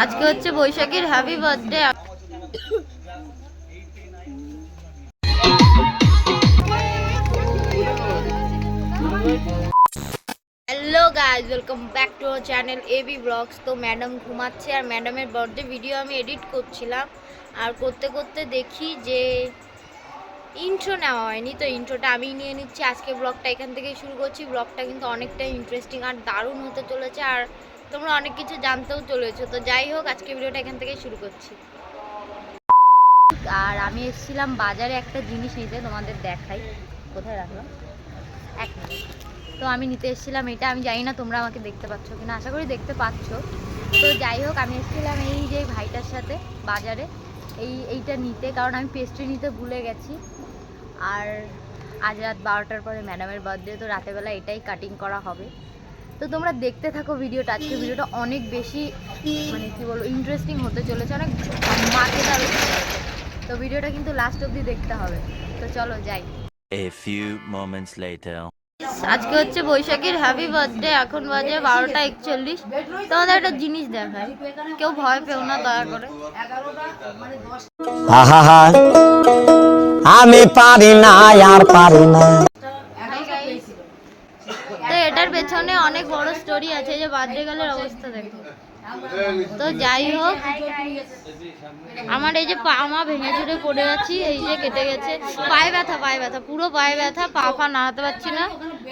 আজকে হচ্ছে বৈশাখীর happy birthday. Hello guys, welcome back to our channel AB blogs. তো ম্যাডাম ঘুমাচ্ছে আর ম্যাডামের বার্থডে ভিডিও আমি এডিট করছিলাম, আর করতে করতে দেখি যে ইন্ট্রো নেওয়া হয়নি। তো ইন্ট্রোটা আমি নিয়ে নিচ্ছি। আজকে ব্লগটা এখান থেকেই শুরু করছি। ব্লগটা কিন্তু অনেকটাই ইন্টারেস্টিং আর দারুণ হতে চলেছে, আর তোমরা অনেক কিছু জানতেও চলেছো। তো যাই হোক, আজকে ভিডিওটা এখান থেকেই শুরু করছি। আর আমি এসেছিলাম বাজারে একটা জিনিস নিতে, তোমাদের দেখাই। কোথায় রাখলাম, এক মিনিট। তো আমি নিতে এসেছিলাম এটা, আমি জানি না তোমরা আমাকে দেখতে পাচ্ছ কিনা, আশা করি দেখতে পাচ্ছ। তো যাই হোক, আমি এসেছিলাম এই যে ভাইটার সাথে বাজারে এইটা নিতে, কারণ আমি পেস্ট্রি নিতে ভুলে গেছি। আর আজ রাত 12টার পরে ম্যাডামের বার্থডে, তো রাতেরবেলা এটাই কাটিং করা হবে। তো তোমরা দেখতে থাকো ভিডিওটা। আজকে ভিডিওটা অনেক বেশি মানে কি বলবো ইন্টারেস্টিং হতে চলেছে, অনেক মাকেদার হতে চলেছে। তো ভিডিওটা কিন্তু লাস্ট অবধি দেখতে হবে। তো চলো যাই। A few moments later. আজকে হচ্ছে বৈশাখীর হ্যাপি বার্থডে। এখন বাজে 12টা 41। তোমাদের একটা জিনিস দেখায়, কেউ ভয় পেও না দয়া করে। আমি পারি না, আর পারি না। তো এটার পেছনে অনেক বড় স্টোরি আছে, যে বার্থডে গার্লের অবস্থা দেখো। তো যাই হোক, আমার এই যে পা ভেঙে চুরে পড়ে আছি, এই যে কেটে গেছে, পায়ে ব্যথা পুরো পায়ে ব্যথা, পা নাড়াতে পারছি না।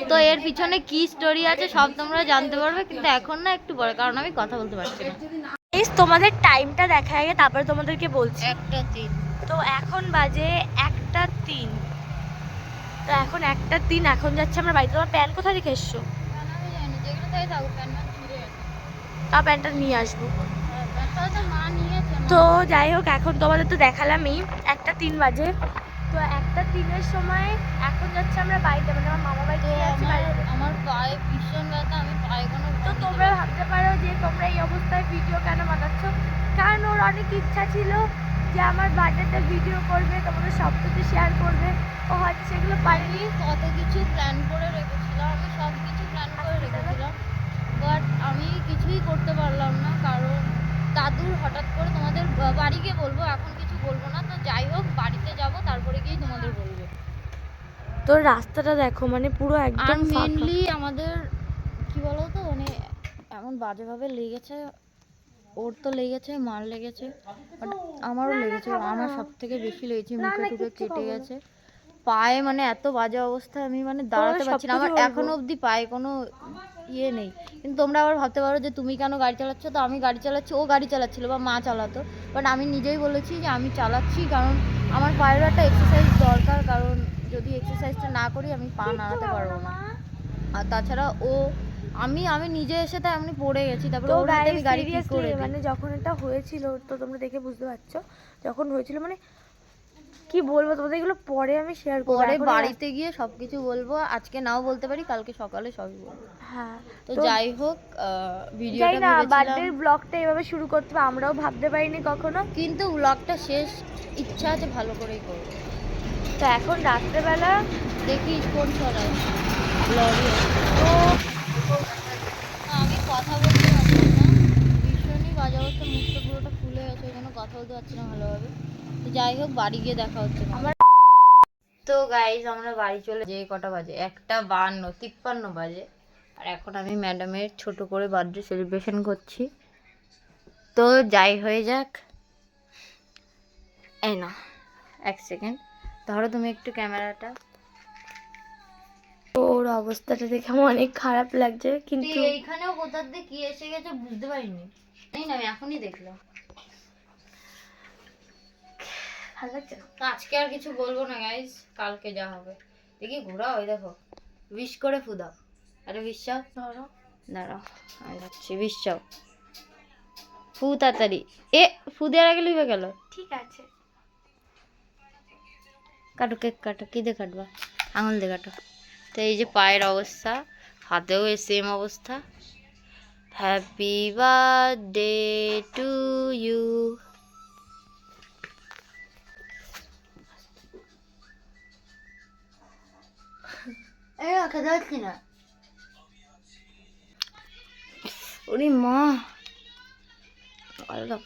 তো এর পিছনে কি স্টোরি আছে সব তোমরা জানতে পারবে, কিন্তু এখন না, একটু পরে, কারণ আমি কথা বলতে পারছি না। তোমাদের টাইমটা দেখা আগে তারপরে তোমাদেরকে বলছি। 1টা 3। তো এখন বাজে 1টা 3। তো এখন 1টা 3, এখন যাচ্ছে আমরা বাড়িতে। তোমার প্যান্ট কোথায় রেখে এসছো? তা প্যান্টটা নিয়ে আসবো। তো যাই হোক, এখন তোমাদের তো দেখালামই 1টা 3 বাজে। তো 1টা 3-এর সময় এখন যাচ্ছে আমরা বাড়িতে, মানে আমার মামা বাড়িতে যাচ্ছি। আমার পায়ে ভীষণ ব্যথা, আমি পায়ে কোনো। তো তোমরা ভাবতে পারো যে তোমরা এই অবস্থায় ভিডিও কেন বানাচ্ছ, কারণ ওর অনেক ইচ্ছা ছিল যে আমার বার্থডেতে ভিডিও করবে, তোমাদের সব কিছু শেয়ার করবে। ও হচ্ছে সেগুলো পারিনি। কত কিছু প্ল্যান করে রেখেছিলাম, আমি সব কিছু প্ল্যান করে রেখেছিলাম, বাট আমি কিছুই করতে পারলাম না, কারণ দাদুর হঠাৎ করে। তোমাদের বাড়ি গিয়ে বলবো, এখন কিছু বলবো না। তো যাই হোক, বাড়িতে যাব, তারপরে গিয়ে তোমাদের বলবো। তো রাস্তাটা দেখো, মানে পুরো একদম আর মেনলি আমাদের কি বলো তো, মানে এমন বাজেভাবে লেগেছে। ওর তো লেগেছে, মার লেগেছে, বাট আমারও লেগেছে। আমার সব থেকে বেশি লেগেছে, মুখে টুকে কেটে গেছে, পায়ে মানে এত বাজে অবস্থা, আমি মানে দাঁড়াতে পারছি না। আমার এখনো অবধি পায়ে কোনো ইয়ে নেই। কিন্তু তোমরা আবার ভাবতে পারো যে তুমি কেন গাড়ি চালাচ্ছ। তো আমি গাড়ি চালাচ্ছি, ও গাড়ি চালাচ্ছিল বা মা চালাতো, বাট আমি নিজেই বলেছি যে আমি চালাচ্ছি, কারণ আমার পায়ের একটা এক্সারসাইজ দরকার, কারণ যদি এক্সারসাইজটা না করি আমি পা নাড়াতে পারবো না। আর তাছাড়া আমি নিজে এসে তাই আমি পড়ে গেছি, তারপরে ওর হাতে আমি গাড়ি ঠিক করে দিই। মানে যখন এটা হয়েছিল, তো তোমরা দেখে বুঝতে পারছো যখন হয়েছিল, মানে কি বলবো তোমাদের, এগুলো পরে আমি শেয়ার করব, পরে বাড়িতে গিয়ে সবকিছু বলবো। আজকে নাও বলতে পারি, কালকে সকালে সবই বলবো। হ্যাঁ। তো যাই হোক, ভিডিওটা যাই না, ভেবেছিলাম বার্থডের ব্লগটা এভাবে শুরু করতে হবে, আমরাও ভাবতে পারিনি কখনো। কিন্তু ব্লগটা শেষ ইচ্ছা আছে ভালো করেই করবো। তো এখন রাত্রেবেলা দেখি কোন ছড়ায় লরি। তো আমি কথা বলতে পারছি না, ভীষণই বাজে অবস্থা, মুখটা পুরোটা ফুলে গেছে, ওই জন্য কথা বলতে পারছি না ভালোভাবে। তো যাই হোক, বাড়ি গিয়ে দেখা হচ্ছে আমার। তো গাইজ, আমরা বাড়ি চলে যে কটা বাজে, 1:52 বাজে। আর এখন আমি ম্যাডামের ছোট করে বার্থডে সেলিব্রেশন করছি। তো যাই হয়ে যাক, এই না 1 সেকেন্ড ধরো তুমি একটু ক্যামেরাটা। ওর অবস্থাটা দেখে আমার অনেক খারাপ লাগছে, কিন্তু এইখানেও কোথা দিয়ে কি এসে গেছে বুঝতে পারিনি। এই না, আমি এখনই দেখলাম। ভালো লাগছে। তো আজকে আর কিছু বলবো না গাইজ, কালকে যা হবে দেখি। ঘোরা ওই দেখো, উইশ করে ফুদাও। আরে বিশ্বাস দাঁড়াও, আমি যাচ্ছি। বিশ্বাস ফু তাড়াতাড়ি। এ ফু দেওয়ার আগে লিবে গেল। ঠিক আছে, কাটো, কেক কাটো। কি দিয়ে কাটবা? আঙুল দিয়ে কাটো। তো এই যে পায়ের অবস্থা, হাতেও এই সেম অবস্থা। Happy birthday to you. খেতে পাচ্ছি না। ওরে মা, সকালে তো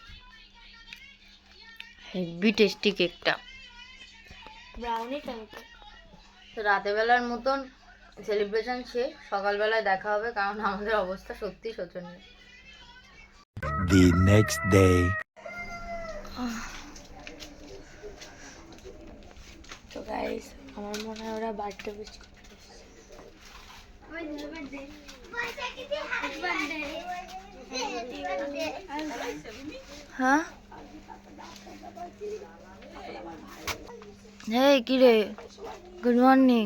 হেভি টেস্টি কেকটা। ব্রাউনি টাইপের। তো রাতেবেলার মতন সেলিব্রেশন শেষ, সকালবেলায় দেখা হবে, কারণ আমাদের অবস্থা সত্যি শোচনীয়। The next day. তো গাইস আমার মনে হয় ওরা বার্থডে উইশ করতে হ্যাঁ এই কি রে, গুড মর্নিং।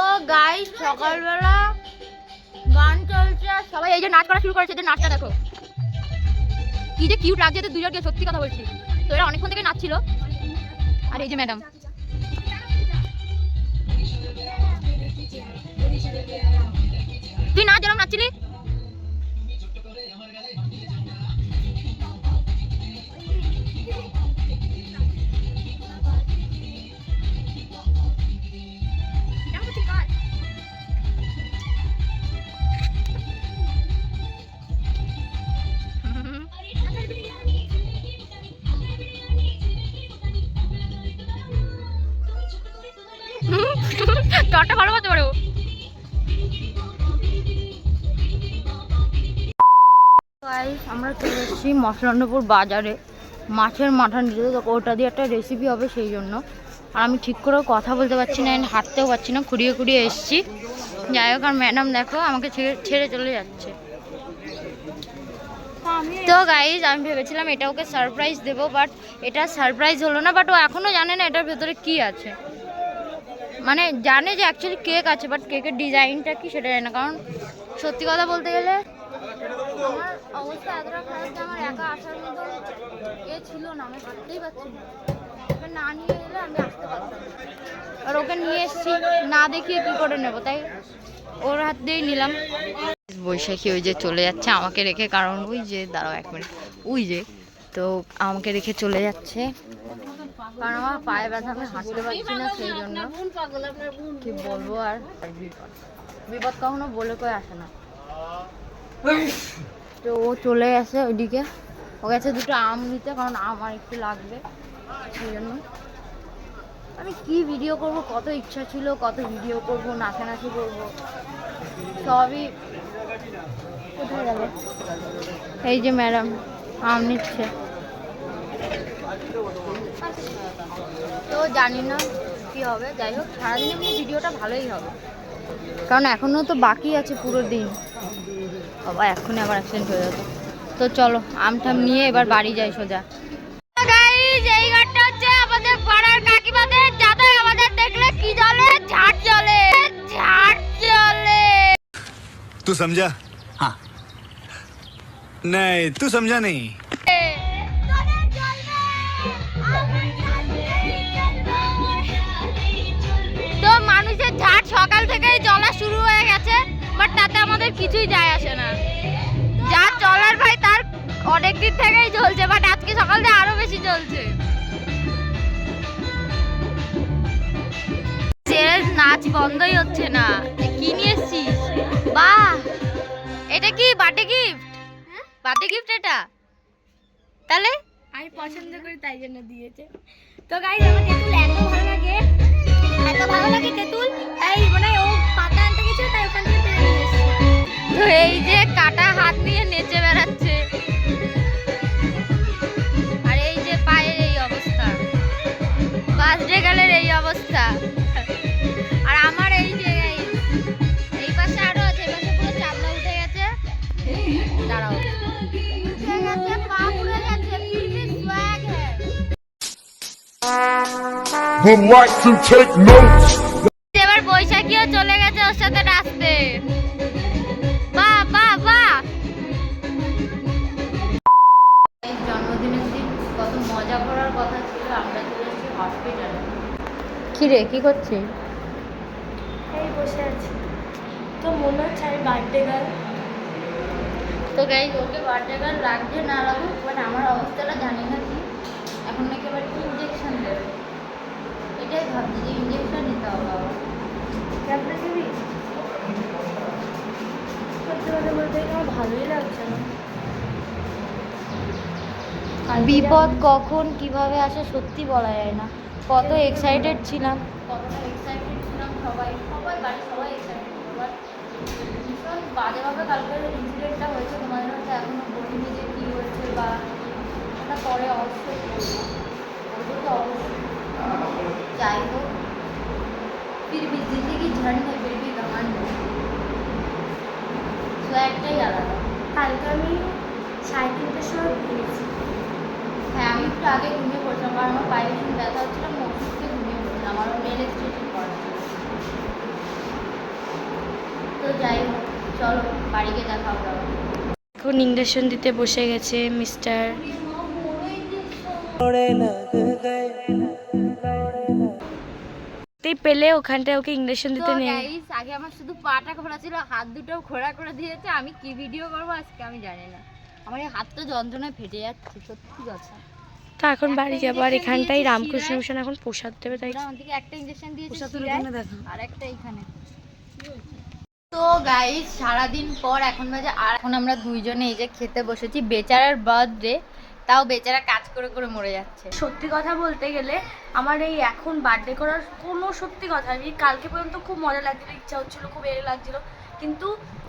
ও গাইস সকালবেলা গান চলছে আর সবাই এই যে নাচ করা শুরু করেছে, যে নাচটা দেখো কি যে কিউট লাগছে তো দুজনকে, সত্যি কথা বলছি। তো এরা অনেকক্ষণ থেকে নাচছিল। আর এই যে ম্যাডাম, তুই নাচ যেরকম নাচছিলি। টটা ভালো করতে পারো। আমরা চলে এসেছি মশলানপুর বাজারে মাছের মাথা নিতে, তো ওটা দিয়ে একটা রেসিপি হবে সেই জন্য। আর আমি ঠিক করে কথা বলতে পারছি না, হাঁটতেও পারছি না, খুঁড়িয়ে খুঁড়িয়ে এসেছি। যাই হোক, আর ম্যাডাম দেখো আমাকে ছেড়ে চলে যাচ্ছে। তো গাইজ আমি ভেবেছিলাম এটা ওকে সারপ্রাইজ দেবো, বাট এটা সারপ্রাইজ হলো না। বাট ও এখনও জানে না এটার ভেতরে কি আছে। মানে জানে যে অ্যাকচুয়ালি কেক আছে, বাট কেকের ডিজাইনটা কি সেটা জানে না। কারণ সত্যি কথা বলতে গেলে আমার অবস্থা এতটা খারাপ যে আমার একা আসার মতো ছিল না, আমি হাঁটতেই পারছি না। ওকে না নিয়ে গেলে আমি আসতে পারতাম না। আর ওকে নিয়ে এসেছি, না দেখিয়ে কী করে নেবো, তাই ওর হাত দিয়েই নিলাম। বৈশাখী ওই যে চলে যাচ্ছে আমাকে রেখে, কারণ ওই যে দাঁড়াও 1 মিনিট, ওই যে তো আমাকে রেখে চলে যাচ্ছে, কারণ আমার পায়ে ব্যথা, আমি হাঁটতে পারছি না সেই জন্য। কি বলবো, আর বিপদ কখনো বলে কয়ে আসে না। তো ও চলে গেছে ওইদিকে, ও গেছে দুটো আম নিতে, কারণ আমার একটু লাগবে সেই জন্য। আমি কি ভিডিও করব, কত ইচ্ছা ছিল, কত ভিডিও করব, নাচানাচি করব, সবই কোথায় গেল। এই যে ম্যাডাম আম নিচ্ছে, তো জানি না কি হবে। যাই হোক, সারাদিন এমনি ভিডিওটা ভালোই হবে, কারণ এখনও তো বাকি আছে পুরো দিন। বাবা এক্ষুনি আবার অ্যাক্সিডেন্ট হয়ে যেত। তো চলো আমঠাম নিয়ে এবার বাড়ি যাই সোজা। এই ঘরটা হচ্ছে আমাদের পাড়ার কাকিমাদের, যাদের আমাদের দেখলে কি জ্বলে, ঝাড় জ্বলে, ঝাড় জ্বলে। तू समझा? हाँ। नहीं, तू समझा नहीं। তো মানুষের ঝাড় সকাল থেকেই জ্বলা শুরু হয়ে গেছে, বাট তাতে আমাদের কিছুই যায় আসে না। যার চলার ভাই তার অনেক দিন থেকেই জ্বলছে, বাট আজকে সকাল থেকে আরো বেশি জ্বলছে। নাচ বন্ধই হচ্ছে না। কি নিয়ে এসছিস? বাহ, এটা কি বার্থডে গিফট? বার্থডে গিফট এটা? তাহলে আমি পছন্দ করি তাই জন্য দিয়েছে। তো গাইস আমার তেঁতুল এত ভালো লাগে তেঁতুল, এই মানে ও পাতা আনতে গেছিল তাই ওখান থেকে পেরে নিয়ে এসেছি। তো এই যে কাটা হাত নিয়ে নেচে বেড়াচ্ছে, আর এই যে পায়ের এই অবস্থা, বার্থডে গার্লের এই অবস্থা। আর আমার এই যে এই পাশে আরো আছে, এই পাশে পুরো চামড়া উঠে গেছে। দাঁড়াও, উঠে গেছে, পা পুড়ে গেছে, ফির ভি swag है। Would like to take notes. এবার বৈশাখীও চলে গেছে ওর সাথে নাচতে। বাহ বাহ বাহ। এই জন্মদিনের দিন কত মজা করার কথা ছিল, আমরা চলে এসেছি হসপিটালে। কি রে, কি করছিস? এই বসে আছি, তো মনে হচ্ছে আমি বার্থডে গার্ল। তো গাইস ওকে বার্থডে গার্ল লাগছে না লাগুক, বাট আমার অবস্থাটা জানি না কি। এখন নাকি আবার ইঞ্জেকশন দেবে, এটাই ভাবছি যে ইঞ্জেকশন নিতে হবে আবার। ক্যাবটা দিবি? সত্যি কথা বলতে আমার ভালোই লাগছে না। বিপদ কখন কিভাবে আসে সত্যি বলা যায় না। কত এক্সাইটেড ছিলাম, কতটা এক্সাইটেড ছিলাম, সবাই বাড়ির সবাই এক্সাইটেড ছিল। বাট ভীষণ বাজেভাবে কালকের ইনসিডেন্টটা হয়েছে। তোমাদের হয়তো এখনো বলিনি যে কী হয়েছে বা ওটা পরে অবশ্যই বলবো তো অবশ্যই। যাই হোক, फिर भी जिंदगी झंड है फिर भी घमंड है, তো একটাই আলাদা। কালকে আমি 3:30টার সময় ঘুমিয়েছি। হ্যাঁ, আমি একটু আগে ঘুমিয়ে পড়ছিলাম কারণ আমার পায়ে ভীষণ ব্যথা হচ্ছিল, আমি ওষুধকে ঘুমিয়ে পড়ছিলাম, আমারও নেল এক্সটেনশন করা ছিল। তো যাই হোক, চলো বাড়ি গিয়ে দেখা হবে আবার। এখন ইঞ্জেকশন দিতে বসে গেছে মিস্টার। পেলে ওখানটায় ওকে ইঞ্জেকশন দিতে নেই। গাইস, আগে আমার শুধু পাটা খোলা ছিল, হাত দুটোও খোলা করে দিয়েছে। আমি কি ভিডিও করবো আজকে আমি জানি না, আমার এই হাতটা যন্ত্রণায় ফেটে যাচ্ছে সত্যি কথা। তো এখন বাড়ি যাবো, আর এখানটাই রামকৃষ্ণ মিশন এখন প্রসাদ দেবে, তাই আমার দিকে একটা ইনজেকশন দিয়েছে আর একটা এখানে। তো গাইস, সারাদিন পর এখন বাজে, আর এখন আমরা দুইজনে এই যে খেতে বসেছি। বেচারার বার্থডে, তাও বেচারা কাজ করে করে মরে যাচ্ছে। সত্যি কথা বলতে গেলে আমার এই এখন বার্থডে করার কোনো সত্যি কথা নেই। কালকে পর্যন্ত খুব মজা লাগছিল, ইচ্ছা হচ্ছিল, খুব লাগছিল, কিন্তু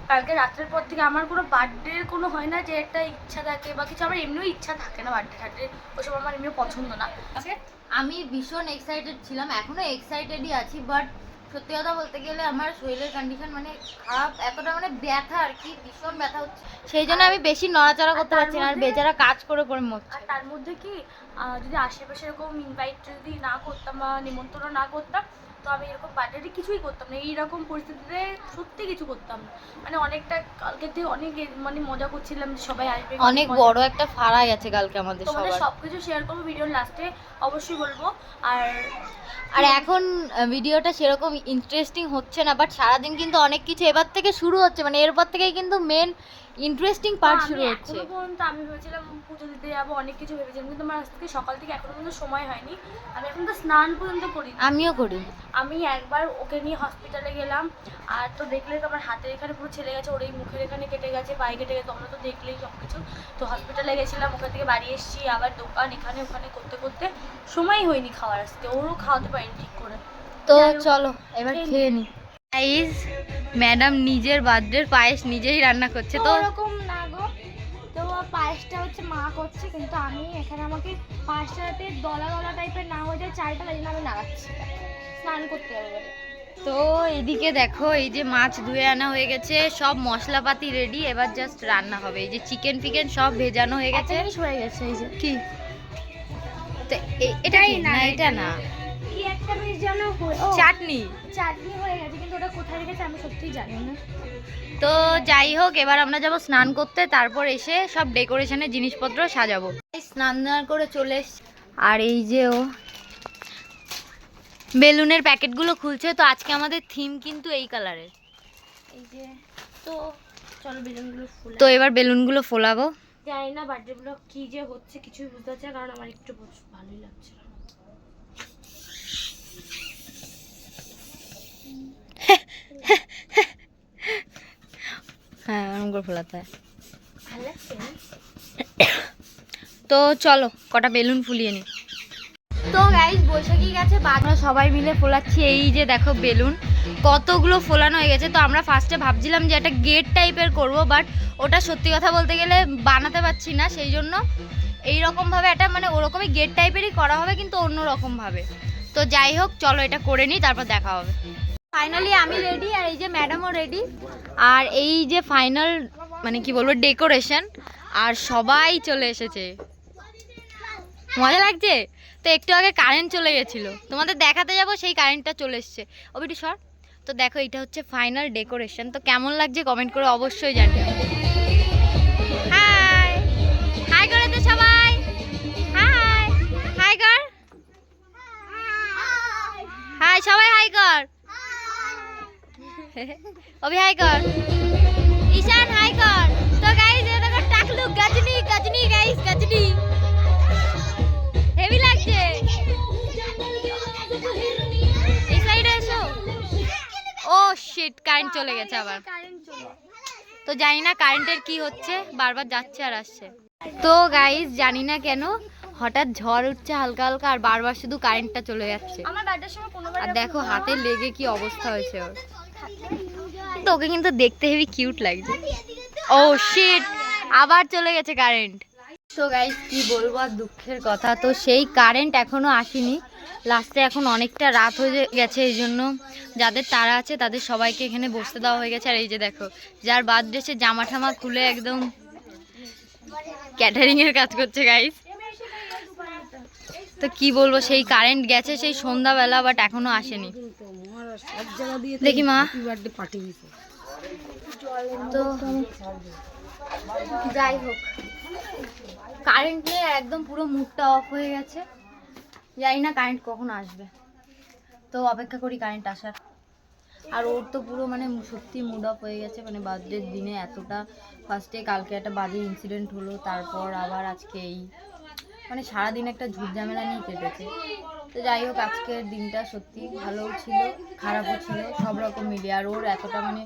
কালকে রাত্রের পর থেকে আমার কোনো বার্থডের কোনো হয় না যে একটা ইচ্ছা থাকে বা কিছু। আমার এমনিও ইচ্ছা থাকে না বার্থডে টার্থডে, ওসব আমার এমনিও পছন্দ না। আমি ভীষণ এক্সাইটেড ছিলাম, এখনো এক্সাইটেডই আছি, বাট সত্যি কথা বলতে গেলে আমার শরীরের কন্ডিশন মানে খারাপ, এতটা মানে ব্যথা আর কি, ভীষণ ব্যথা হচ্ছে, সেই জন্য আমি বেশি নড়াচড়া করতে পারছি না, আর বেচারা কাজ করে করে মরছে। আর তার মধ্যে কি যদি আশেপাশে এরকম ইনভাইট যদি না করতাম বা নিমন্ত্রণ না করতাম, তো আমি এরকম বার্থডে কিছুই করতাম না। এইরকম পরিস্থিতিতে সত্যি কিছু করতাম না, মানে অনেকটা কালকে থেকে অনেক মানে মজা করছিলাম যে সবাই আসবে। অনেক বড় একটা ফাড়াই আছে কালকে আমাদের তোমাদের সবার। সবকিছু শেয়ার করবো ভিডিওর লাস্টে, অবশ্যই বলবো। আর এখন ভিডিওটা সেরকম ইন্টারেস্টিং হচ্ছে না, বাট সারাদিন কিন্তু অনেক কিছু এবার থেকে শুরু হচ্ছে, মানে এরপর থেকেই কিন্তু মেন ইন্টারেস্টিং পার্ট শুরু হচ্ছে। এখনো পর্যন্ত আমি ভেবেছিলাম পুজো দিতে যাবো, অনেক কিছু ভেবেছিলাম, কিন্তু আমার আজ থেকে সকাল থেকে এখনো পর্যন্ত সময় হয়নি। আমি এখন তো স্নান পর্যন্ত করি। আমিও করি। আমি একবার ওকে নিয়ে হসপিটালে গেলাম, আর তো দেখলে তো আমার হাতের এখানে পুরো ছেলে গেছে, ওর এই মুখের এখানে কেটে গেছে, পায়ে কেটে গেছে, তোমরা তো দেখলেই সব কিছু। তো হসপিটালে গেছিলাম, ওখান থেকে বাড়ি এসেছি, আবার দোকান এখানে ওখানে করতে করতে সময় হয়নি খাওয়ার, আসতে ওরও খাওয়াতে পারিনি ঠিক করে। তো চলো এবার খেয়ে নি। গাইস, ম্যাডাম নিজের বার্থডের পায়েস নিজেই রান্না করছে। তো ওরকম না গো, তো পায়েসটা হচ্ছে মা করছে, কিন্তু আমি এখানে আমাকে পায়েসটা যাতে দলা দলা টাইপের না হয়ে যায় চালটা, তাই জন্য আমি নাড়াচ্ছি, স্নান করতে যাবো বলে। তো এদিকে দেখো, এই যে মাছ ধুয়ে আনা হয়ে গেছে, সব মশলাপাতি রেডি, এবার জাস্ট রান্না হবে। এই যে চিকেন ফিকেন সব ভেজানো হয়ে গেছে। হয়ে গেছে এই যে কি তো এটাই না, এটা না, কি একটা বেশ যেন চাটনি চাটনি হয়ে গেছে, কিন্তু ওটা কোথায় রেখেছে আমি সত্যিই জানি না। তো যাই হোক, এবার আমরা যাব স্নান করতে, তারপর এসে সব ডেকোরেশনের জিনিসপত্র সাজাবো। স্নান করে চলে এসছি, আর এই যে ও বেলুনের প্যাকেটগুলো খুলছে। তো আজকে আমাদের থিম কিন্তু এই কালারের। এই যে তো চলো বেলুনগুলো ফুল। তো এবার বেলুনগুলো ফোলাবো। জানি না বার্থডে ব্লগ কি যে হচ্ছে কিছুই বুঝতে পারছি না, কারণ আমার একটু ভালোই লাগছে না। হ্যাঁ, ওরকম করে ফোলাতে হয়। ভালো লাগছে না? তো চলো কটা বেলুন ফুলিয়ে নি। তো গাইস, বৈশাখী গেছে, আমরা সবাই মিলে ফোলাচ্ছি। এই যে দেখো বেলুন কতগুলো ফোলানো হয়ে গেছে। তো আমরা ফার্স্টে ভাবছিলাম যে একটা গেট টাইপের করব, বাট ওটা সত্যি কথা বলতে গেলে বানাতে পারছি না, সেই জন্য এইরকমভাবে একটা মানে ওরকমই গেট টাইপেরই করা হবে, কিন্তু অন্য রকমভাবে। তো যাই হোক, চলো এটা করে নিই, তারপর দেখা হবে। ফাইনালি আমি রেডি, আর এই যে ম্যাডামও রেডি, আর এই যে ফাইনাল মানে কি বলবো ডেকোরেশন, আর সবাই চলে এসেছে। মজা লাগছে। তো একটু আগে কারেন্ট চলে গেছিল, তোমাদের দেখাতে যাব, সেই কারেন্টটা চলে এসছে। ওবিটি সর। তো দেখো, এটা হচ্ছে ফাইনাল ডেকোরেশন। তো কেমন লাগছে কমেন্ট করে অবশ্যই জানিও। হাই হাই করে তো সবাই, হাই হাই কর, হাই সবাই হাই কর, অভি হাই কর, ঈশান হাই কর। তো গাইস, এটা দেখো টাকলু গজনি গজনি গাইস, গজনি হেভি লাগছে। এই সাইডে এসো। ও শিট, কারেন্ট চলে গেছে আবার। তো জানি না কারেন্টের কি হচ্ছে, বারবার যাচ্ছে আর আসছে। তো গাইস জানি না কেন হঠাৎ ঝড় উঠছে হালকা হালকা আর বারবার শুধু কারেন্টটা চলে যাচ্ছে। আমার বার্থডের সময় কোনোবার আর দেখো হাতে লেগে কি অবস্থা হয়েছে ওর। তো ওকে কিন্তু দেখতে হেভি কিউট লাগছে। ও শিট, আবার চলে গেছে কারেন্ট। তো গাইস কি বলবো আর দুঃখের কথা, তো সেই কারেন্ট এখনো আসেনি। লাস্টে এখন অনেকটা রাত হয়ে গেছে, এই জন্য যাদের তারা আছে তাদের সবাইকে এখানে বসতে দেওয়া হয়ে গেছে। আর এই যে দেখো যার বার্থডে সে জামা ঠামা খুলে একদম ক্যাটারিং এর কাজ করছে গাইস। তো কি বলবো, সেই কারেন্ট গেছে সেই সন্ধ্যাবেলা, বাট এখনো আসেনি। দেখি মা। তো যাই হোক, কারেন্ট নিয়ে একদম পুরো মুডটা অফ হয়ে গেছে। জানি না কারেন্ট কখন আসবে, তো অপেক্ষা করি কারেন্ট আসার। আর ওর তো পুরো মানে সত্যি মুড অফ হয়ে গেছে, মানে বার্থডের দিনে এতটা। ফার্স্টে কালকে একটা বাজে ইনসিডেন্ট হলো, তারপর আবার আজকে এই, মানে সারাদিন একটা ঝুটঝামেলা নিয়ে কেটেছে। তো যাই হোক, আজকের দিনটা সত্যি ভালোও ছিল খারাপও ছিল সব রকম মিলিয়ে। আর ওর এতটা মানে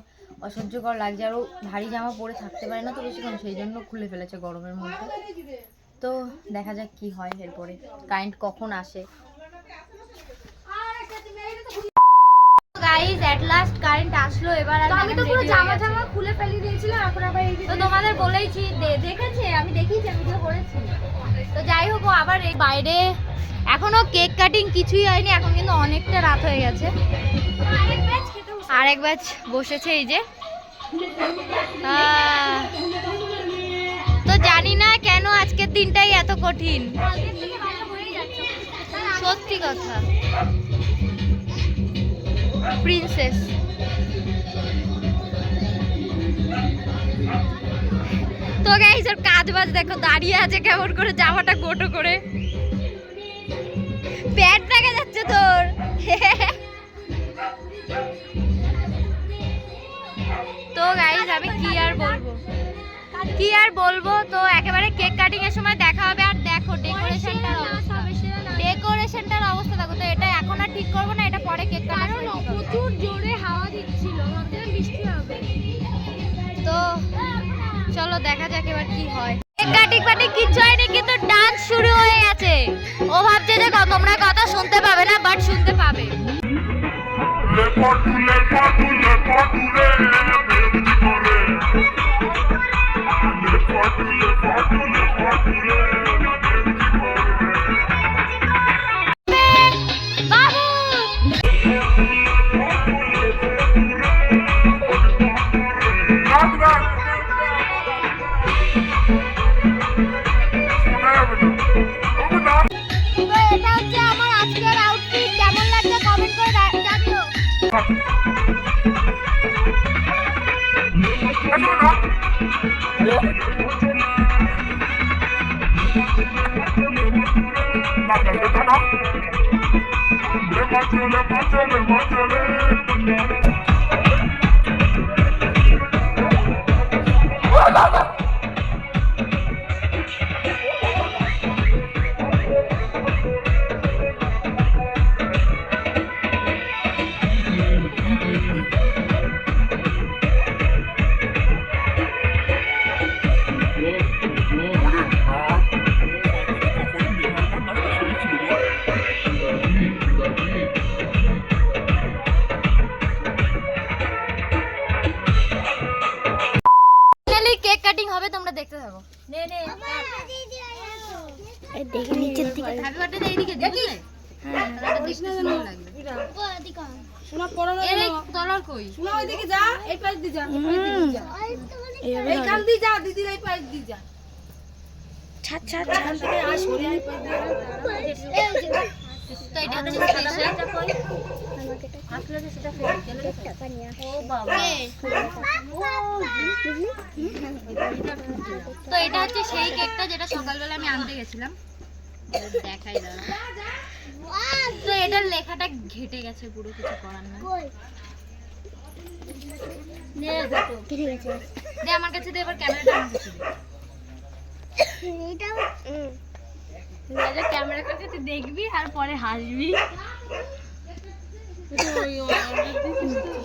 অসহ্যকর লাগছে, আর ও ভারী জামা পরে থাকতে পারে না তো বেশিক্ষণ, সেই জন্য খুলে ফেলেছে গরমের মধ্যে। তো দেখা যাক কি হয় এরপরে, কারেন্ট কখন আসে। গাইস এট লাস্ট কারেন্ট আসলো এবার। আর আমি তো পুরো জামা টামা খুলে ফেলে দিয়েছিলাম, এখন আবার এই তো তোমাদের বলেইছি, দেখেছে আমি দেখিয়েছি, ভিডিও করেছি। তো যাই হোক, ও আবার এই বাইরে এখনো কেক কাটিং কিছুই হয়নি, এখন কিন্তু অনেকটা রাত হয়ে গেছে। আরেক ব্যাচ বসেছে এই যে। তো জানি না কেন আজকের দিনটাই এত কঠিন, সত্যি কথা। প্রিন্সেস তো গাইস ওর কাজ বাজ দেখো, দাঁড়িয়ে আছে কেমন করে, জামাটা গোটো করে, প্যাট দেখা যাচ্ছে তোর। তো গাইস আমি কি আর বলবো, তো একেবারে কেক কাটিং এর সময় দেখা হবে। আর দেখো ডেকোরেশনটার অবস্থা দেখো। তো এটা এখন আর ঠিক করবো না, এটা পরে কেক কাটার সময়। প্রচুর জোরে হাওয়া দিচ্ছিল, ভাবছিলাম বৃষ্টি হবে। তো চলো দেখা যাক এবার কি হয়। কেক কাটিং কিচ্ছু হয়নি, কিন্তু ডান্স শুরু হয়ে গেছে। ও ভাবছে যে তোমরা কথা শুনতে পাবে না, বাট শুনতে পাবে। তো এটা হচ্ছে আমার আজকের আউটফিট, কেমন লাগছে কমেন্ট করে জানিও। কেক কাটিং হবে, তোমরা দেখতে থাকো। দেখে নিচের দিকে হ্যাপি বার্থডে এইদিকে দেখি। হ্যাঁ দেখতে সুন্দর লাগবে। শোনা পড়া এর এই তলার কই? শোনা ওইদিকে যা, এই পাশ দিয়ে যা, এই পাশ দিয়ে যা, এই কান দিয়ে যা, দিদির এই পাশ দিয়ে যা। ছাড় এখান থেকে আস, সরে আয়, পাশ দিয়ে যা। তো এটা হচ্ছে সেটা কই? আসলে সেটা ফেলে গেলে ও বাবা। তো এটা হচ্ছে সেই কেকটা যেটা সকালবেলা আমি আনতে গেছিলাম, দেখাই দাঁড়া। তো এটার লেখাটা ঘেটে গেছে পুরো, কিছু করার নেই। দে আমার কাছে দে, এবার ক্যামেরাটা আমার কাছে দে। ক্যামেরার কাছে তুই দেখবি আর পরে হাসবি।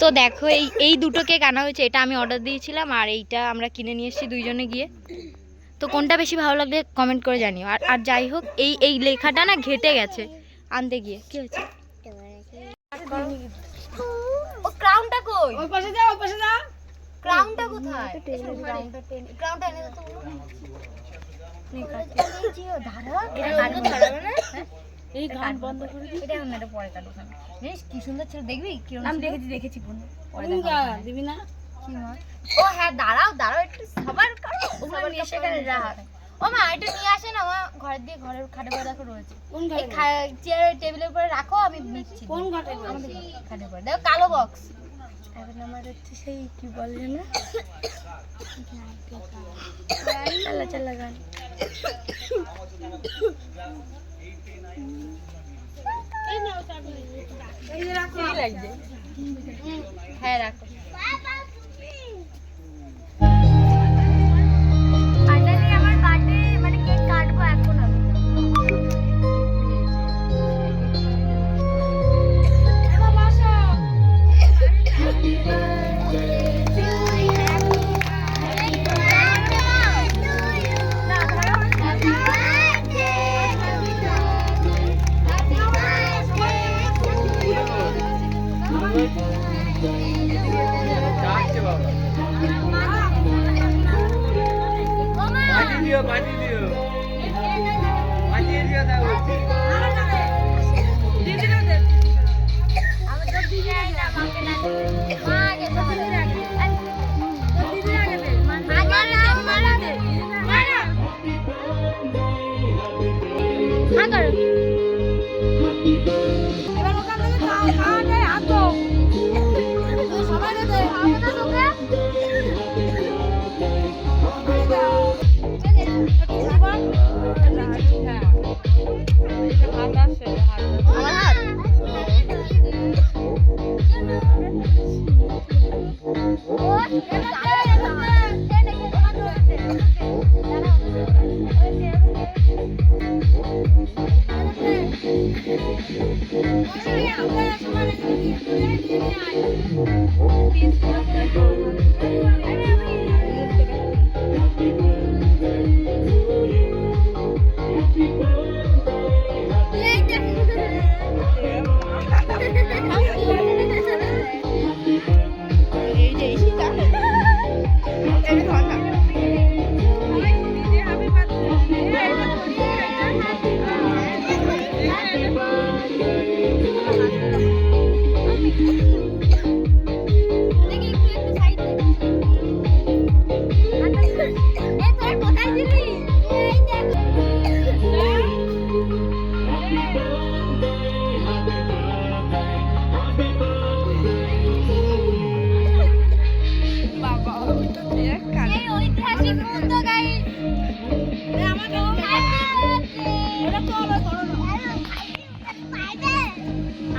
তো দেখো এই দুটো কেক আনা হয়েছে, এটা আমি অর্ডার দিয়েছিলাম আর এইটা আমরা কিনে নিয়ে এসেছি দুইজনে গিয়ে। তো কোনটা বেশি ভালো লাগবে কমেন্ট করে জানিও। আর আর যাই হোক, এই লেখাটা না ঘেটে গেছে আনতে গিয়ে। কি হয়েছে? ও ক্রাউনটা কই? ওই পাশে যা, ওই পাশে যা। ক্রাউনটা কোথায়? ক্রাউনটা এনে দাও তো। এই গান বন্ধ করে দিই। এটা এখন এটা পরে কাটো। বেশ কি সুন্দর ছিল, দেখবি কি আমি দেখেছি ফোনে। পরে দিবি না? কি মা? ও হ্যাঁ, দাঁড়াও একটু, সবার কারো ওগুলো নিয়ে সেখানে রাখ। ও মা এটা নিয়ে আসে না, মা ঘরের দিয়ে ঘরের খাটে পরে দেখো রয়েছে। এই চেয়ার টেবিলের উপরে রাখো, আমি নিচ্ছি। কোন ঘাটে? আমাদের খাটে পরে দেখো, কালো বক্স। এখন আমার হচ্ছে সেই কি বলে না, চালা গান। হ্যাঁ রাখো। ফাইনালি আমার বার্থডে মানে কেক কাটবো এখন আমি।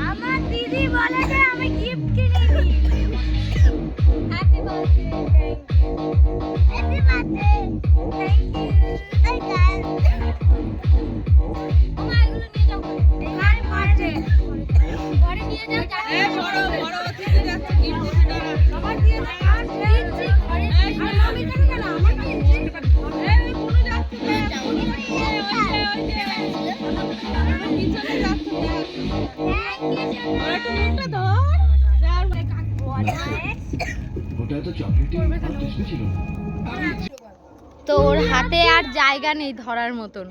আমার দিদি বলে যে আমি গিফট কিনে দিই। Happy birthday. Happy birthday. Thank you. এই গাইস। ওমা এগুলো নিয়ে যাও। Happy birthday. পরে নিয়ে যাও। এই বড় অতিথি যাচ্ছে গিফট দিতে দাঁড়া। সবার দিয়ে দাও। আর দিচ্ছি ঘরে। আর আমি কেন গেল? আমার দিচ্ছি। এই কোন যাচ্ছে? ওই যে পিছনে যাচ্ছে। তো ওর হাতে আর জায়গা নেই ধরার মতন,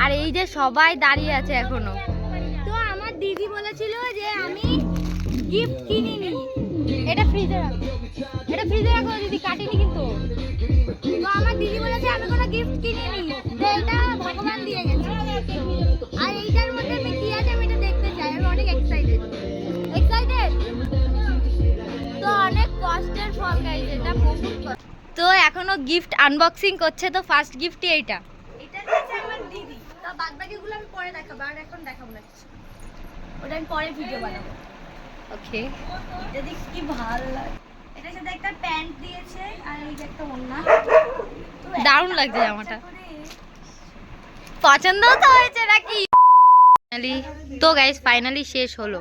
আর এই যে সবাই দাঁড়িয়ে আছে এখনো। তো আমার দিদি বলেছিল যে আমি গিফট কিনিনি, এটা ফ্রিজে রাখো, এটা ফ্রিজে রাখো দিদি, কাটিনি কিন্তু। তো আমার দিদি বলেছে আমি কোনো গিফট কিনিনি, এটা ভগবান দিয়ে গেছে। আর এইটার মধ্যে আমি কি আছে আমি এটা দেখতে চাই, আমি অনেক এক্সাইটেড। তো অনেক কষ্টের ফল গাইস, এটা বহুত কষ্ট। তো এখনো গিফট আনবক্সিং করছে, তো ফার্স্ট গিফটই এইটা। এটা দিয়েছে আমার দিদি। তো বাদবাকিগুলো আমি পরে দেখাবো, আর এখন দেখাবো না কিছু, ওটা আমি পরে ভিডিও বানাবো। ওকে, এটা দেখ কি ভালো লাগে। এটার সাথে একটা প্যান্ট দিয়েছে আর এই যে একটা ওড়না, দারুণ লাগছে জামাটা। পছন্দ তো হয়েছে নাকি? তো গাইস ফাইনালি শেষ হলো,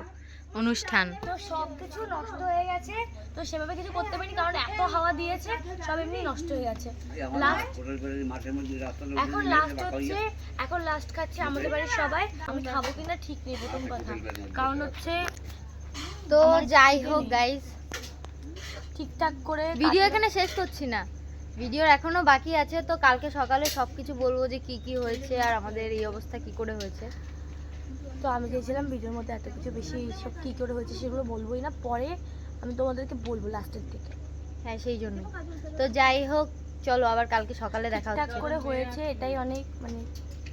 অনুষ্ঠান। তো সব কিছু নষ্ট হয়ে গেছে, তো সেভাবে কিছু করতে পারিনি কারণ এত হাওয়া দিয়েছে, সব এমনি নষ্ট হয়ে গেছে। এখন লাস্ট খাচ্ছে আমাদের বাড়ির সবাই। আমি খাবো কিনা ঠিক নেই প্রথম কথা, কারণ হচ্ছে তো যাই হোক গাইস, ঠিকঠাক করে ভিডিও এখানে শেষ করছি না, ভিডিওর এখনো বাকি আছে। তো কালকে সকালে সবকিছু বলবো যে কি কি হয়েছে আর আমাদের এই অবস্থা কি করে হয়েছে। তো আমি চেয়েছিলাম ভিডিওর মধ্যে এত কিছু বেশি সব কী করে হয়েছে সেগুলো বলবোই না, পরে আমি তোমাদেরকে বলবো লাস্টের দিকে। হ্যাঁ সেই জন্য। তো যাই হোক চলো আবার কালকে সকালে দেখা ঠিকঠাক হচ্ছে। করে হয়েছে এটাই অনেক, মানে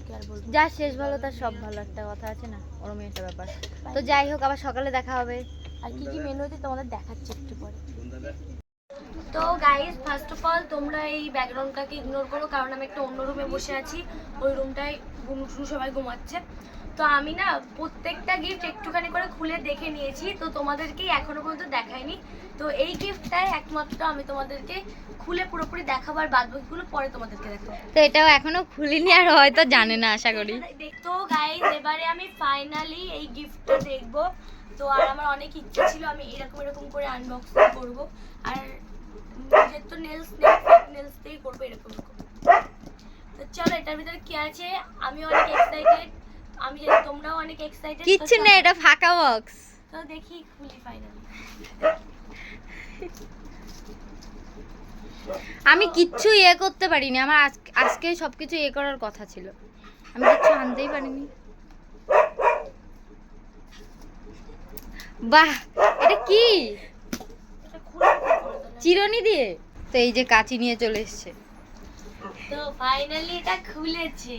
কি আর বলবো। যা শেষ ভালো তার সব ভালো, একটা কথা আছে না, ওরকম একটা ব্যাপার। তো যাই হোক আবার সকালে দেখা হবে। আর কি কি মেনু হয়েছে তোমাদের দেখাচ্ছি একটু পরে। তো গাইস, ফার্স্ট অফ অল তোমরা এই ব্যাকগ্রাউন্ডটাকে ইগনোর করো, কারণ আমি একটা অন্য রুমে বসে আছি, ওই রুমটায় গুনুটুনু সবাই ঘুমাচ্ছে। তো আমি না প্রত্যেকটা গিফট একটুখানি করে খুলে দেখে নিয়েছি, তো তোমাদেরকেই এখনো পর্যন্ত দেখাইনি। তো এই গিফটটাই একমাত্র আমি তোমাদেরকে খুলে পুরোপুরি দেখাবার, বাদ বাকিগুলো পরে তোমাদেরকে দেখাবো। তো এটাও এখনো খুলিনি আর হয়তো জানে না আশা করি। তো গাইস, এবারে আমি ফাইনালি এই গিফটটা দেখবো। তো আর আমার অনেক ইচ্ছা ছিল আমি এরকম করে আনবক্সিং করব, আর নিজের তো নেলস দিয়েই করবো এরকম। তো চলো এটার ভিতরে কি আছে, আমি অনেক এক্সাইটেড, আমি জানি তোমরাও অনেক এক্সাইটেড। কিচ্ছু না, এটা ফাঁকা বক্স। তো দেখি খুলি ফাইনালি। আমি কিচ্ছু করতে পারিনি, আমার আজকে সবকিছু করার কথা ছিল, আমি কিচ্ছু আনতেই পারিনি। বাহ, এটা কি চিরুনি দিয়ে? তো এই যে কাঁচি নিয়ে চলে এসছে। তো ফাইনালি এটা খুলেছে,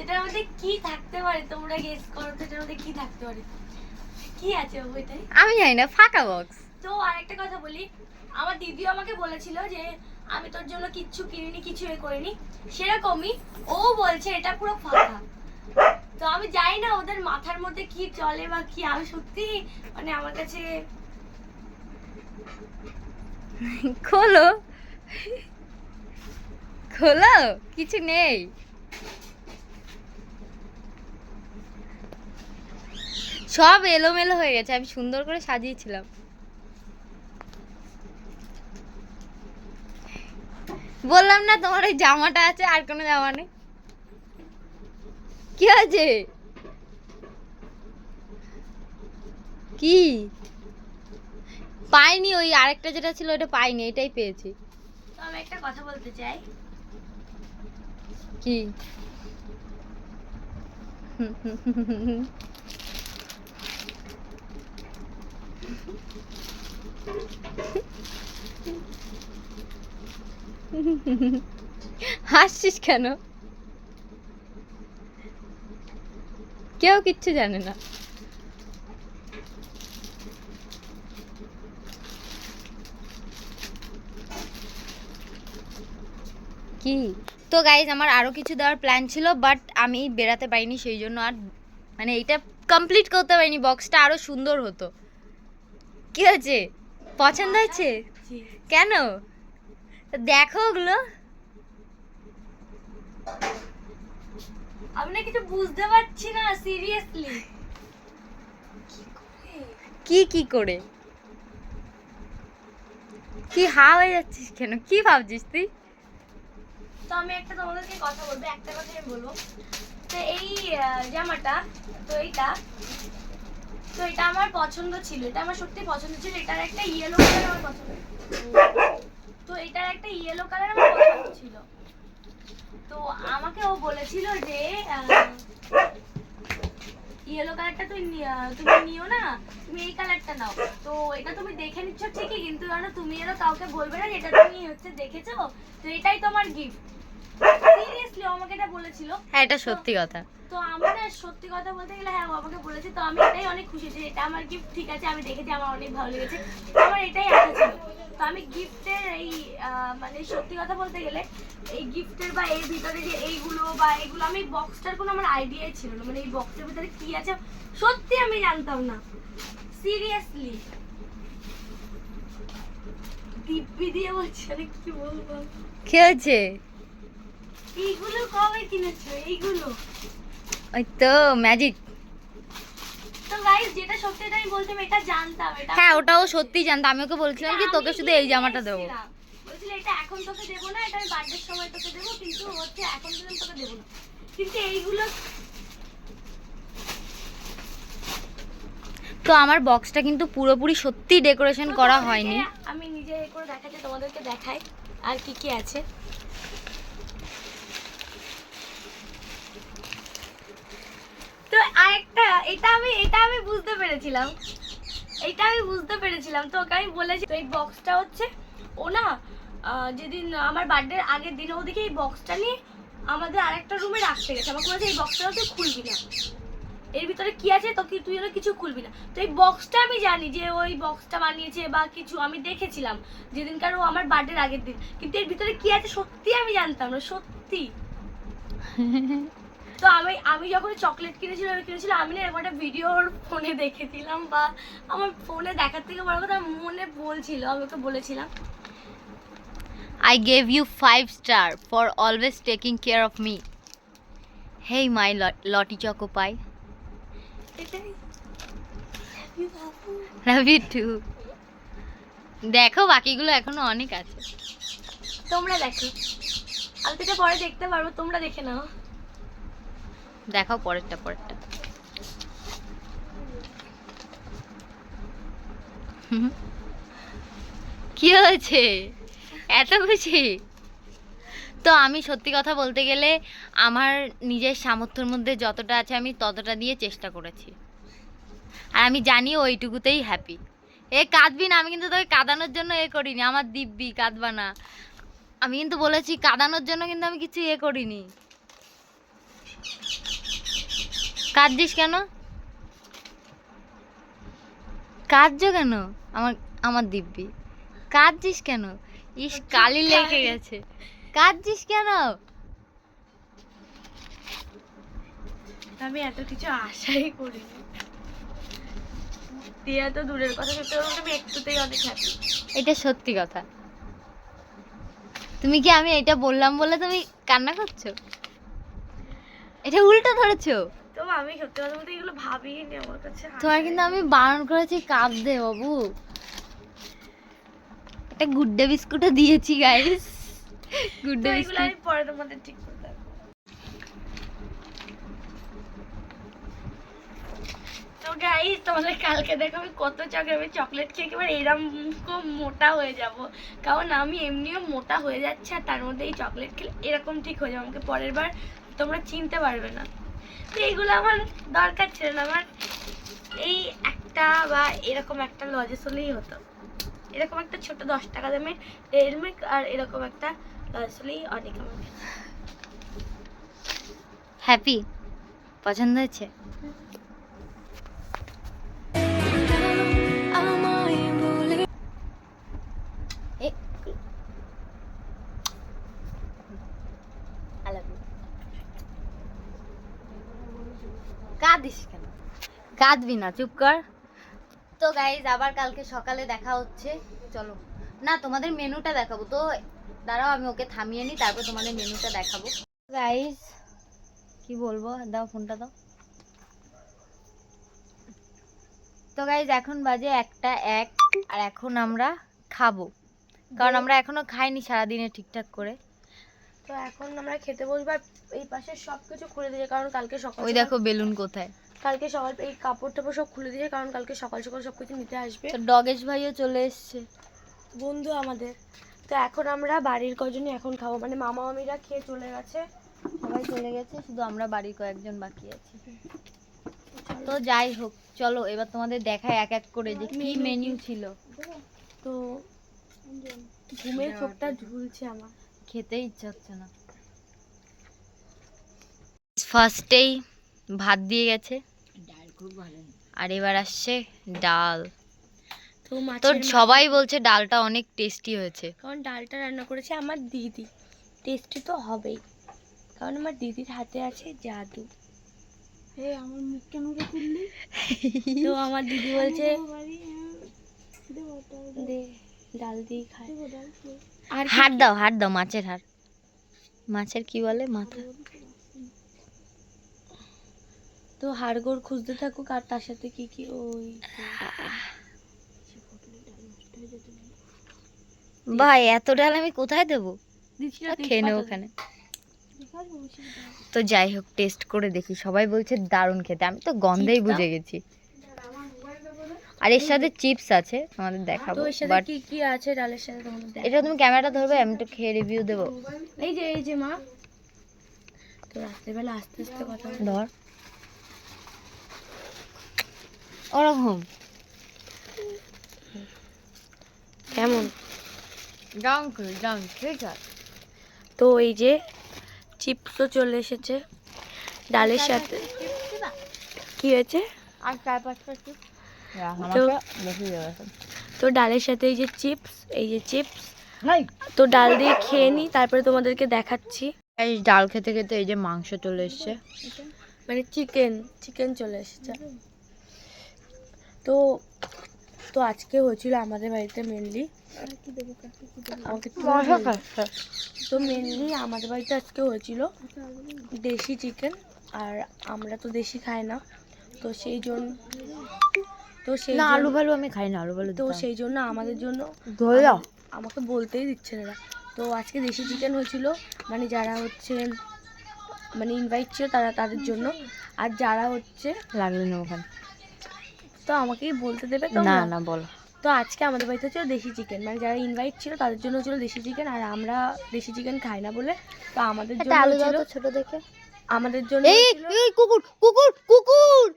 এটার মধ্যে কি থাকতে পারে তোমরা গেস করো তো, এটার মধ্যে কি থাকতে পারে, কি আছে ওইটাই আমি জানি না, ফাঁকা বক্স। তো আরেকটা কথা বলি, আমার দিদিও আমাকে বলেছিল যে আমি তোর জন্য কিচ্ছু কিনিনি, কিছু করিনি, সেরকমই ও বলছে এটা পুরো ফাঁকা। তো আমি জানি না ওদের মাথার মধ্যে কি চলে বা কি, আমি সত্যি মানে আমার কাছে। খোলো খোলো, কিছু নেই। সব এলোমেলো হয়ে গেছে, আমি সুন্দর করে সাজিয়েছিলাম। বললাম না তোমার ওই জামাটা আছে, আর কোনো জামা নেই। কি আছে? কি পাইনি, ওই আরেকটা যেটা ছিল ওটা পাইনি, এটাই পেয়েছি। তো আমি একটা কথা বলতে চাই, কি? হাসছিস কেন? কেউ কিচ্ছু জানে না। কি? তো গাইজ আমার আরো কিছু দেওয়ার প্ল্যান ছিল, বাট আমি বেরাতে পারিনি, সেই জন্য আর মানে এটা কমপ্লিট করতে পারিনি। বক্সটা আরো সুন্দর হতো। কি হয়েছে? পছন্দ হয়েছে? কেন? দেখো ওগুলো। আমি না কিছু বুঝতে পারছি না সিরিয়াসলি। কি করে? কি হা হয়ে যাচ্ছিস কেন? কি ভাবছিস তুই? তো আমি একটা তোমাদেরকে কথা বলবো, একটা কথা আমি বলবো। তো এই জামাটা, তো এটা আমার পছন্দ ছিল, এটা আমার সত্যি পছন্দ ছিল। এটার একটা ইয়েলো কালার আমার পছন্দ, তো এটার একটা ইয়েলো কালার আমার পছন্দ ছিল। তো আমাকে ও বলেছিল যে ইয়েলো কালারটা তুমি নিও না, তুমি এই কালারটা নাও। তো এটা তুমি দেখে নিচ্ছ ঠিকই, কিন্তু জানো তুমি এরও কাউকে বলবে না যে এটা তুমি হচ্ছে দেখেছো, তো এটাই তোমার গিফট। সিরিয়াসলি আমাকে এটা বলেছিল। হ্যাঁ, এটা সত্যি কথা। তো আমি না সত্যি কথা বলতে গেলে, হ্যাঁ ও আমাকে বলেছে, তো আমি এটাই অনেক খুশি যে এটা আমার গিফট। ঠিক আছে, আমি দেখেছি, আমার অনেক ভালো লেগেছে, আমার এটাই আশা ছিল। তো আমি গিফটের এই মানে সত্যি কথা বলতে গেলে এই গিফটের বা এর ভিতরে যে এইগুলো বা এগুলো, আমি বক্সটার কোনো আমার আইডিয়াই ছিল না, মানে এই বক্সের ভিতরে কি আছে সত্যি আমি জানতাম না সিরিয়াসলি। দিব্যি দিয়ে বলছি, আরে কি বলবো। কি হয়েছে? এইগুলো কবে কিনেছো? এইগুলো ওই তো ম্যাজিক। তো গাইস যেটা সত্যি এটা আমি বলতাম, এটা জানতাম, এটা হ্যাঁ ওটাও সত্যি জানতাম, আমি ওকে বলছিলাম কি তোকে শুধু এই জামাটা দেবো। বলছিল এটা এখন তোকে দেবো না, এটা আমি বার্থডের সময় তোকে দেবো, কিন্তু হচ্ছে এখন পর্যন্ত তোকে দেবো না। কিন্তু এইগুলো তো আমার বক্সটা কিন্তু পুরোপুরি সত্যি ডেকোরেশন করা হয়নি। আমি নিজে এ করে দেখাচ্ছি, তোমাদেরকে দেখাই আর কি কি আছে। তো আরেকটা, এটা আমি বুঝতে পেরেছিলাম, তো ওকে আমি বলেছি। তো এই বক্সটা হচ্ছে ও না যেদিন আমার বার্থডের আগের দিন ওদিকে এই বক্সটা নিয়ে আমাদের আরেকটা রুমে রাখতে গেছে। আমাকে বলেছে এই বক্সটা তুই খুলবি না, এর ভিতরে কি আছে তো কি তুই কিছু খুলবি না। তো এই বক্সটা আমি জানি যে ওই বক্সটা বানিয়েছে বা কিছু, আমি দেখেছিলাম যেদিনকার ও আমার বার্থডের আগের দিন, কিন্তু এর ভিতরে কি আছে সত্যি আমি জানতাম না, সত্যি। তো আমি যখন চকলেট কিনেছিলাম আমি না এরকম একটা ভিডিও ওর ফোনে দেখেছিলাম, বা আমার ফোনে দেখার থেকে বড় কথা মনে বলছিল, আমি ওকে বলেছিলাম I gave you 5 star for always taking care of me. Hey my Lottie Choco Pie. এটাই। Love you too. দেখো বাকিগুলো এখনো অনেক আছে। তোমরা দেখো, আমি তো এটা পরে দেখতে পারবো, তোমরা দেখে নাও। দেখাও পরেরটা। কি হয়েছে এত খুশি? তো আমি সত্যি কথা বলতে গেলে আমার নিজের সামর্থ্যের মধ্যে যতটা আছে আমি ততটা দিয়ে চেষ্টা করেছি, আর আমি জানি ওইটুকুতেই হ্যাপি। কাঁদবি না, আমি কিন্তু তোকে কাঁদানোর জন্য করিনি, আমার দিব্যি কাঁদবা না। আমি কিন্তু বলেছি কাঁদানোর জন্য, কিন্তু আমি কিছু করিনি। কাঁদছিস কেন? কাঁদছো কেন আমার দিব্যি? কাঁদছিস কেন? ইস কালি লেগে গেছে, কাঁদছিস কেন? আমি এত কিছু আশাই করিনি। দিয়া তো দূরের কথা, সত্যি বলতে আমি একটুতেই অনেক হ্যাপি। এটা সত্যি কথা। তুমি কি আমি এটা বললাম বলে তুমি কান্না করছো? এটা উল্টো ধরেছো। তো আমি সত্যি কথা বলতে এগুলো ভাবিনি আমার কাছে। তোমার কিন্তু আমি বারণ করেছি কাঁদতে বাবু। একটা গুড্ডে বিস্কুটও দিয়েছি গাইস, গুড্ডে এগুলো বিস্কুট। আমি পরে তোমাদের ঠিক করে দেবো। তো গাইস তোমাদের কালকে দেখো আমি কত চকলেট খেয়ে একেবারে এরকম খুব মোটা হয়ে যাব, কারণ আমি এমনিও মোটা হয়ে যাচ্ছি, আর তার মধ্যে এই চকলেট খেলে এরকম ঠিক হয়ে যাবে, আমাকে পরের বার তোমরা চিনতে পারবে না। তো এইগুলো আমার দরকার ছিল না, আমার এই একটা বা এরকম একটা লজেস হলেই হতো, এরকম একটা ছোট 10 টাকা দামের ডেইরি মিল্ক আর এরকম একটা লজেস হলেই অনেক আমার। হ্যাপি? পছন্দ হয়েছে? কাঁদিস কেন? কাঁদবি না, চুপ কর। তো গাইজ আবার কালকে সকালে দেখা হচ্ছে। চলো না তোমাদের মেনুটা দেখাবো, তো দাঁড়াও আমি ওকে থামিয়ে নিই, তারপর তোমাদের মেনুটা দেখাবো। গাইজ কি বলবো, দাও ফোনটা দাও। তো গাইজ এখন বাজে 1:01, আর এখন আমরা খাবো, কারণ আমরা এখনো খাইনি সারাদিনে ঠিকঠাক করে। তো এখন আমরা খেতে বসবো, আর এই পাশে সবকিছু খুলে দিয়েছে, কারণ কালকে সকাল ওই দেখো বেলুন কোথায়। কালকে সকাল এই কাপড় টাপড় সব খুলে দিয়েছে, কারণ কালকে সকাল সকাল সবকিছু নিতে আসবে তো ডগেশ ভাইও চলে এসছে, বন্ধু আমাদের। তো এখন আমরা বাড়ির কজনই এখন খাবো, মানে মামা মামিরা খেয়ে চলে গেছে, সবাই চলে গেছে, শুধু আমরা বাড়ির কয়েকজন বাকি আছি। তো যাই হোক চলো এবার তোমাদের দেখায় এক এক করে যে কি মেনু ছিল। তো ঘুমের চোখটা ঝুলছে আমার, খেতে ইচ্ছা হচ্ছে না। ফার্স্টেই ভাত দিয়ে গেছে, আর এবার আসছে ডাল। তো তো সবাই বলছে ডালটা অনেক টেস্টি হয়েছে, কারণ ডালটা রান্না করেছে আমার দিদি, টেস্টি তো হবেই, কারণ আমার দিদির হাতে আছে জাদু। আমার মুখ কেন খুললি? তো আমার দিদি বলছে ডাল দিয়ে খায়। আর হাড় দাও মাছের হাড়, মাছের কি বলে মাথা। তো হাড়গোড় খুঁজতে থাকুক আর তার সাথে কি কি ওই ভাই এত ডাল আমি কোথায় দেবো? খেয়ে নেবো ওখানে। তো যাই হোক টেস্ট করে দেখি, সবাই বলছে দারুণ খেতে, আমি তো গন্ধেই বুঝে গেছি। আর এর সাথে চিপস আছে, আমাদের দেখাবো। তো এর সাথে বাট কি কি আছে ডালের সাথে তোমাদের দেখ। এটা তুমি ক্যামেরাটা ধরবে, আমি তো খেয়ে রিভিউ দেবো। এই যে মা, তো রাত্রেবেলা আস্তে আস্তে কথা বল। ধর ওরকম কেমন ঠিক আছে। তো এই যে চিপসও চলে এসেছে ডালের সাথে। কি হয়েছে? আর 4-5টা চিপস তো- বেশি যাবে। তো ডালের সাথে এই যে চিপস, তো ডাল দিয়ে খেয়ে নিই, তারপরে তোমাদেরকে দেখাচ্ছি। এই ডাল খেতে খেতে এই যে মাংস চলে এসছে, মানে চিকেন চলে এসেছে। তো তো আজকে হয়েছিল আমাদের বাড়িতে মেনলি, তো মেনলি আমাদের বাড়িতে আজকে হয়েছিল দেশি চিকেন, আর আমরা তো দেশি খাই না, তো সেই জন্য না আলু ভালু আমি খাই না, আলু ভালু তো সেই জন্য আমাদের জন্য ধরে দাও। আমাকে বলতেই দিচ্ছে না এরা। তো আজকে দেশি চিকেন হয়েছিল, মানে যারা হচ্ছে মানে ইনভাইট ছিল তাদের জন্য, আর যারা হচ্ছে লাগলে না ওখানে, তো আমাকেই বলতে দেবে তো না না বলো। তো আজকে আমাদের বাড়িতে হচ্ছিল দেশি চিকেন, মানে যারা ইনভাইট ছিল তাদের জন্য হচ্ছিল দেশি চিকেন, আর আমরা দেশি চিকেন খাই না বলে তো আমাদের জন্য আলু দাও ছিল, তো ছোট দেখে। আমাদের জন্য এই হচ্ছিল- এই কুকুর কুকুর কুকুর,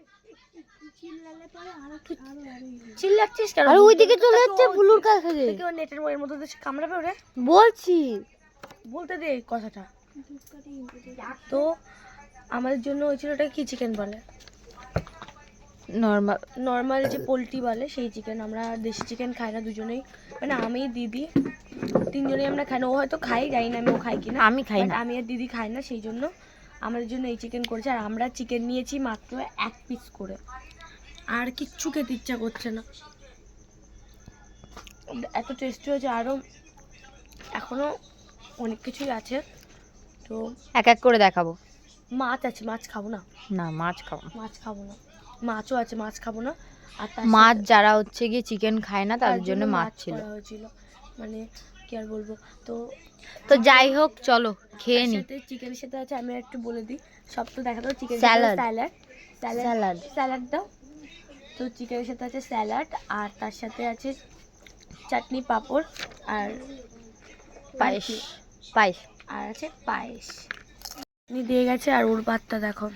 চিল্লাচ্ছিস কেন? আরে ওইদিকে চলে যাচ্ছে বুলুর কাছে। তুই ওর নেটের এর মধ্যে দিয়ে কামড়াবে ওরে, বলছি বলতে দে এই কথাটা। তো আমাদের জন্য হয়েছিল, ওটা কি চিকেন বলে, নরমাল নর্মাল যে পোলট্রি বলে সেই চিকেন। আমরা দেশি চিকেন খাই না দুজনেই, মানে আমি দিদি তিনজনেই আমরা খাই না। ও হয়তো খাই, জানি না আমি ও খাই কিনা, আমি খাই But না। আমি আর দিদি খাই না, সেই জন্য আমাদের জন্য এই চিকেন করেছে। আর আমরা চিকেন নিয়েছি মাত্র 1 পিস করে, আর কিচ্ছু খেতে ইচ্ছা করছে না, এত টেস্টি হয়েছে। আরও এখনো অনেক কিছুই আছে, তো এক এক করে দেখাবো। মাছ আছে, মাছ খাবো না, না মাছ খাবো না। মাছও আছে, মাছ খাবো না। আর তার মাছ সাথে- যারা হচ্ছে গিয়ে চিকেন খায় না তার তাদের জন্য মাছ ছিল। করা হয়েছিল, মানে কি আর বলবো। তো তো যাই হোক চলো খেয়ে নি। চিকেনের সাথে আছে, আমি একটু বলে দিই, সব তো দেখা দাও। Chicken Salad. স্যালাড দাও। তো চিকেনের সাথে আছে স্যালাড, আর তার সাথে আছে চাটনি, পাঁপড়, আর পায়েস পায়েস আর আছে পায়েস। উনি দিয়ে গেছে, আর ওর ভাতটা দেখো,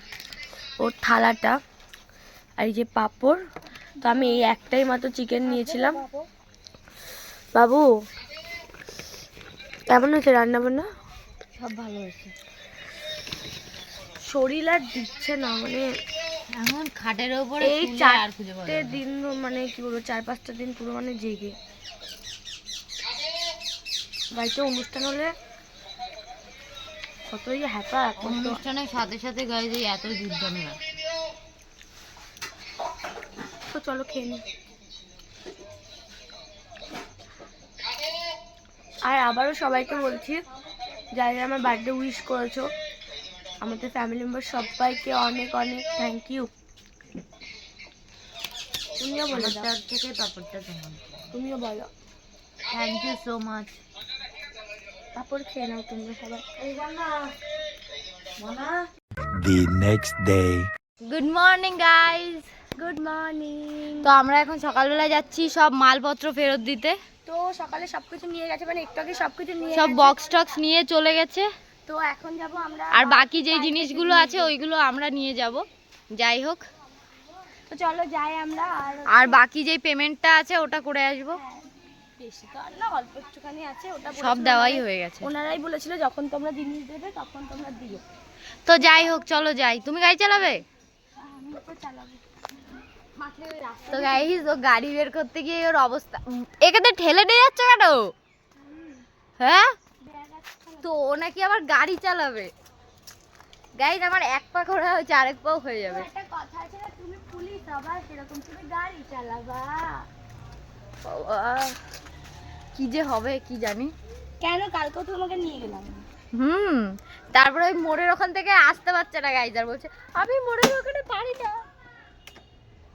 ওর থালাটা, আর এই যে পাঁপড়। তো আমি এই একটাই মাত্র চিকেন নিয়েছিলাম। বাবু কেমন হয়েছে রান্না বান্না? সব ভালো হয়েছে। শরীর আর দিচ্ছে না, মানে এখন খাটের উপরে এই আর খুঁজে পাওয়া 4টে দিন, মানে কি বলবো 4-5টা দিন পুরো মানে জেগে। বাড়িতে অনুষ্ঠান হলে কতই হ্যাপা, এখন তো অনুষ্ঠানের সাথে সাথে গাইজ এত যুদ্ধ নেই। তো চলো খেয়ে নি। আর আবারও সবাইকে বলছি, যারা যারা আমার বার্থডে উইশ করেছো, আমাদের ফ্যামিলি মেম্বার সবাইকে অনেক অনেক থ্যাংক ইউ। তুমিও বলে দাও, তার থেকে পাপড়টা তোমার। তুমিও বলো। Thank you so much. তারপর খেয়ে নাও তোমরা সবাই। The next day. Good morning guys. Good morning. তো আমরা এখন সকালবেলা যাচ্ছি সব মালপত্র ফেরত দিতে। তো সকালে সবকিছু নিয়ে গেছে, মানে একটু আগে সবকিছু নিয়ে সব গেছে। বক্স টক্স নিয়ে চলে গেছে, তো এখন যাব আমরা, আর বাকি যেই জিনিসগুলো আছে ওইগুলো আমরা নিয়ে যাব। যাই হোক, তো চলো যাই আমরা। আর বাকি যেই পেমেন্টটা আছে ওটা করে আসবো। বেশি তো আর না, অল্প একটুখানি আছে, ওটা সব বলেছিল দেওয়াই ওনারাই- হয়ে গেছে। ওনারাই বলেছিল যখন তোমরা জিনিস দেবে তখন তোমরা দিও। তো যাই হোক চলো যাই। তুমি গাড়ি চালাবে? আমি তো চালাবো। মাঠে ওই রাস্তা তো গাইস ও গাড়ি বের করতে গিয়ে ওর অবস্থা, এখানে ঠেলে নিয়ে যাচ্ছে কেন? হ্যাঁ, তো ও নাকি আবার গাড়ি চালাবে। গাইস আমার এক পা করা হয়েছে, আরেক পাও হয়ে যাবে। একটা কথা আছে না, তুমি পুলিশ আবার সেরকম তুমি গাড়ি চালাবা। বাবা, কি যে হবে কি জানি। কেন? কালকেও তোমাকে নিয়ে গেলাম। তারপরে ওই মোড়ের ওখান থেকে আসতে পারছে না গাইজ, আর বলছে আমি মোড়ের ওখানে পারি না।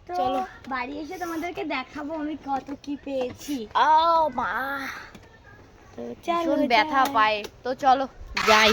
তো চলো। বাড়ি এসে তোমাদেরকে দেখাবো আমি কত কি পেয়েছি। ও মা, তো চলো ভীষণ ব্যথা যাই। পায়। তো চলো যাই।